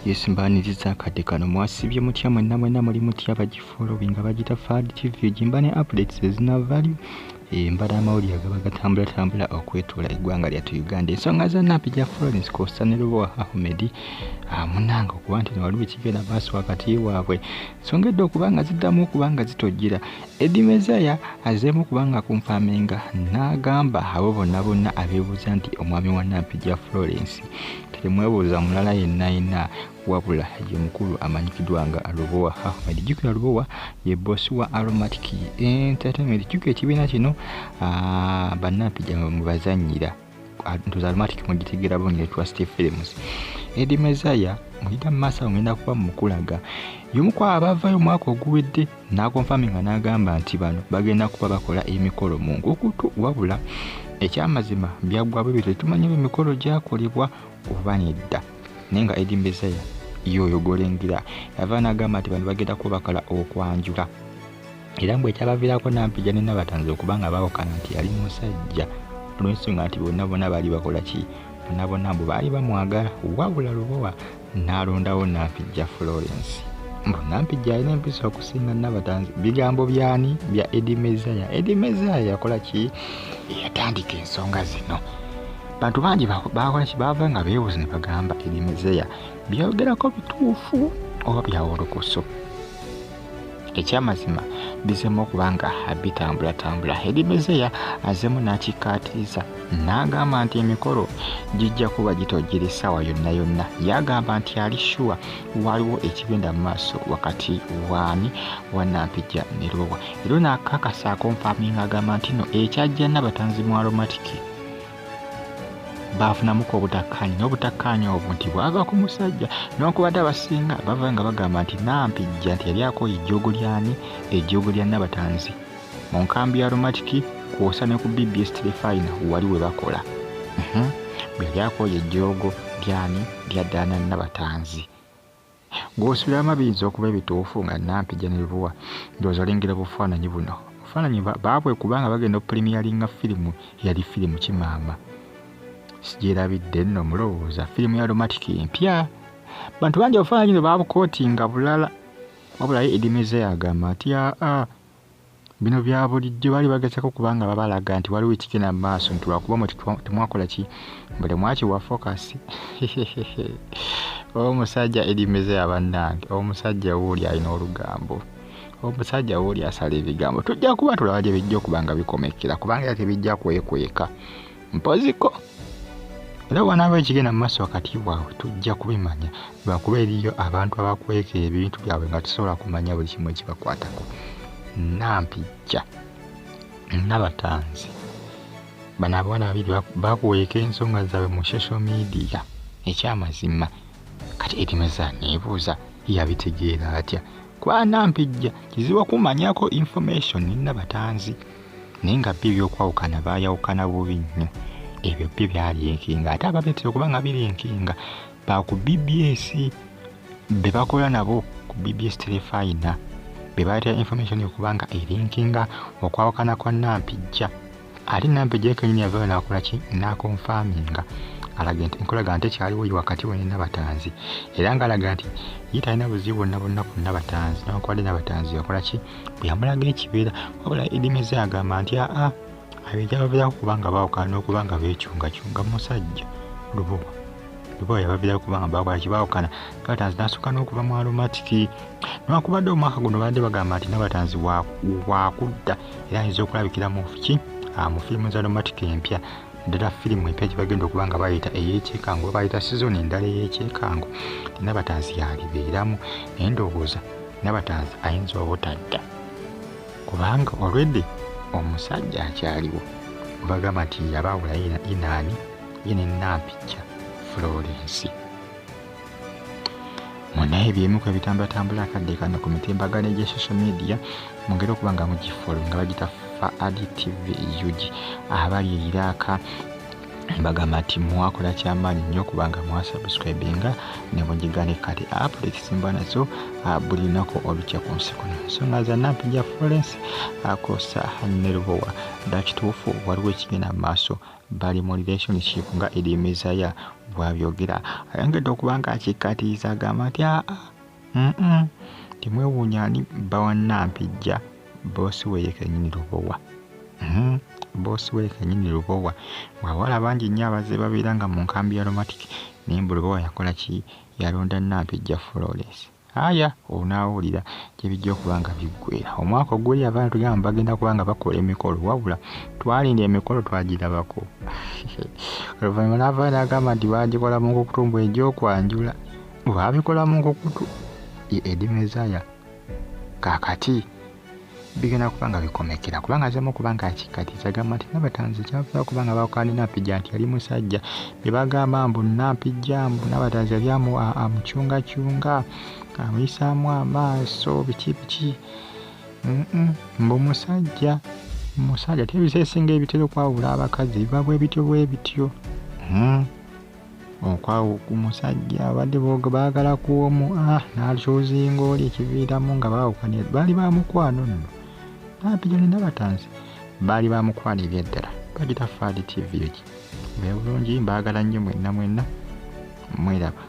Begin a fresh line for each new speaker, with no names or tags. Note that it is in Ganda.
yesimbaniriza akadde kano mwasibye mutya mwenna muli mutya bagifollowinga bagita FAD TV jimba ne updates ezinavaayo mbala amawulire agaba gatambula okwetoola eggwanga lyattu Uganda. Ensonga za Nampijja Florence Costa ne Lubowa Ahmed munanga okuba nti waliwo ekigenda maaso wakati waabwe nsongedde okubanga ziddamu okubanga zitojjera. Eddie Mezaia azeemu kubanga kunfaaminga n'agamba abo bonna abeebuuza nti omwami wa Nampijja Florence terimwebuuza mulala yenna wabula ye mukulu amanyikiddwa nga Lubowa Ahmed. Jjukira Lubowa ye bosi wa Aromatic Entertainment. Jjukira ekibiina kino bannampijja mubazannyira ntuza Aromatic mugitegeera bulungi Trust Films. Eddie Mezaia muyita mu maaso ngenda kuba mukulaga y'omu ku abavaayo omwaka oguwedde n'akonfaminga n'agamba nti bano bagenda kuba bakola emikolo mu Nkukutu wabula ekyamazima byaggwabwe byo tetumanyi emikolo gyakolebwa oba nedda. Naye nga Eddie Mezaia yoyo golengera yava n'agamba nti bano bagenda kuba bakola okwanjula era mbwe ekyabaviirako Nampijja ne Nabatanzi okubanga baawukana nti yali musajja olw'ensonga nti bonna baali bakola ki bonna mbu baali bamwagala wabula Lubowa n'alondawo Nampijja Florence. Nampijja alina empisa okusinga Nabatanzi. Bigambo byani bya Eddie Mezaia. Eddie Mezaia yakola ki yatandika ensonga zino bantu bangi bakola ki bava nga beebuuza ne bagamba Eddie Mezaia byayogerako bituufu oba byawolokoso. Ekyamazima bizeemu okubanga bitambula. Eddie Mezaia azeemu n'akikkaatiriza n'agamba nti emikolo gijja kuba gitojjera essaawa yonna. Yagamba nti ali sure waliwo ekigenda mu maaso wakati wa Nampijja ne Lubowa. Era n'akakasa akonfaaminga agamba nti no ekyajja Nabatanzi mu Aromatic baafunamuko obutakkaanya n'obutakkaanya obwo nti bwava ku musajja n'okubadde abasinga bava nga bagamba nti Nampijja nti yali akoye ejjoogo lya Nabatanzi mu nkambi ya Aromatic kwosa ne ku BBS Telefine wali we bakola bwe yali akoye ejjoogo lya Ddaana Nabatanzi. Gw'osubiramu biyinza okuba ebituufu nga Nampijja ne Lubowa ndowooza olengera bufaananyi buno. Bufaananyi baabwe kubanga bagenda opremiyalinga firimu yali firimu kimaama sigyerabidde nno mulowooza firimu ya Aromatic empya. Bantu bangi obufaananyi bino baabukootinga bulala wabula ye Eddie Mezaia agamba nti bino bya bulijjo baali bagezaako kubanga babalaga nti waliwo ekigenda mu maaso nti lwakuba mwe temwakola ki mbale mwakiwa focus. Omusajja Eddie Mezaia bannange omusajja wuuli alina olugambo omusajja wuuli asala ebigambo tujja kuba tulaba gye bijja okubanga bikomekera kubanga era tebijja kwekweka mpoziko. Era wanaaba ekigenda mu maaso wakati waabwe tujja kubimanya lwakuba eriyo abantu abakweka ebintu byabwe nga tusobola kumanya buli kimu ekibakwatako. Nampijja Nabatanzi bano abawala babiri bakuweeka ensonga zaabwe mu social media. Ekyamazima kati Eddie Mezaia neebuuza yabitegeera atya kuba Nampijja kizibu okumanyako information ne Nabatanzi naye nga byo ebyokwawukana baayawukana bubi nnyo. Ebyo byo byalinkinga ate ababeetera okuba nga birinkinga baku BBS be bakola nabo ku BBS Telefine be baatera information okubanga erinkinga okwawukana kwa Nampijja. Ate Nampijja kenyini yavaayo n'akola ki n'akonfaaminga alaga nti nkolaga nti kyaliwo wakati we ne Nabatanzi era ng'alaga nti ye talina buzibu bonna ku Nabatanzi n'okubadde Nabatanzi yakola ki bwe yamulaga ekibeera wabula Eddie Mezaia agamba nti ab'ekyabaviirako kubanga baawukana n'okubanga beekyungacunga musajja Lubowa yabaviirako kubanga bakola ki baawukana Nabatanzi n'asukka n'okuva mu Aromatic. N'okubadde omwaka guno badde bagamba nti Nabatanzi waakudda era ayinza okulabikira mu firimu za Aromatic empya ddala firimu empya gye bagenda okuba nga bayita ey'ekyekango oba bayita sizoni endala ey'ekyekango Nabatanzi yalibeeramu. Naye ndowooza Nabatanzi ayinza obutadda kubanga olwedde omusajja akyaliwo bagamba nti yabaawula inaani ye ne Nampijja Florence. Munaye byemu ku ebitambula akadde kano ku mitimbagano egya social media mungera okuba nga mugifolo nga bagita FAD TV UG abali Iraq mbagamba nti mwakola kyamaanyi nnyo kubanga mwasubscribinga ne mugigane kati updates mba nazo buli lunaku olujja ku nsi kuno. Ensonga za Nampijja Florence akosa ne Lubowa dakituufu waliwo ekigenda mu maaso bali mu relationship nga Eddie Mezaya bw'abyogera. Ayongedde okuba nga akikkatiriza agamba nti timwewuunya ani bba wa Nampijja boosi we ye kennyini Lubowa. Boosi we kennyini Lubowa. Bw'abawala bangi nnyo abazze babeera nga mu nkambi ya romantic naye mbu Lubowa yakola ki? Yalonda Nampijja Florence. Aya onaawulira gye bijja okuba nga biggweera. Omwaka oguli abaana tugamba bagenda kuba nga bakola emikolo wabula twalinda emikolo twagirabako. Oluvannyuma n'avaayo n'agamba nti baagikola mu nkukutu mbu egy'okwanjula. Baabikola mu nkukutu ye Eddie Mezaya. Kaakati bigenda kuba nga bikomekera kubanga azemu okuba nga akikkatiriza agamba nti Nabatanzi kyava okuba nga bakola Nampijja nti yali musajja bye bagamba mbu Nampijja mbu Nabatanzi yali amucungacyunga amuyisaamu amaaso biki mbu musajja tebiseesinga ebitera okwawula abakazi biba bwe bityo okwawo ku musajja abadde baagala kuomu n'akyozinga oli ekiviiramu nga baawukanye baali bamukwano nno. Nampijja ne Nabatanzi baali bamukwano ebyeddala. Bagita Fadi TV eki bulungi mbaagala nnyo mwenna mweraba.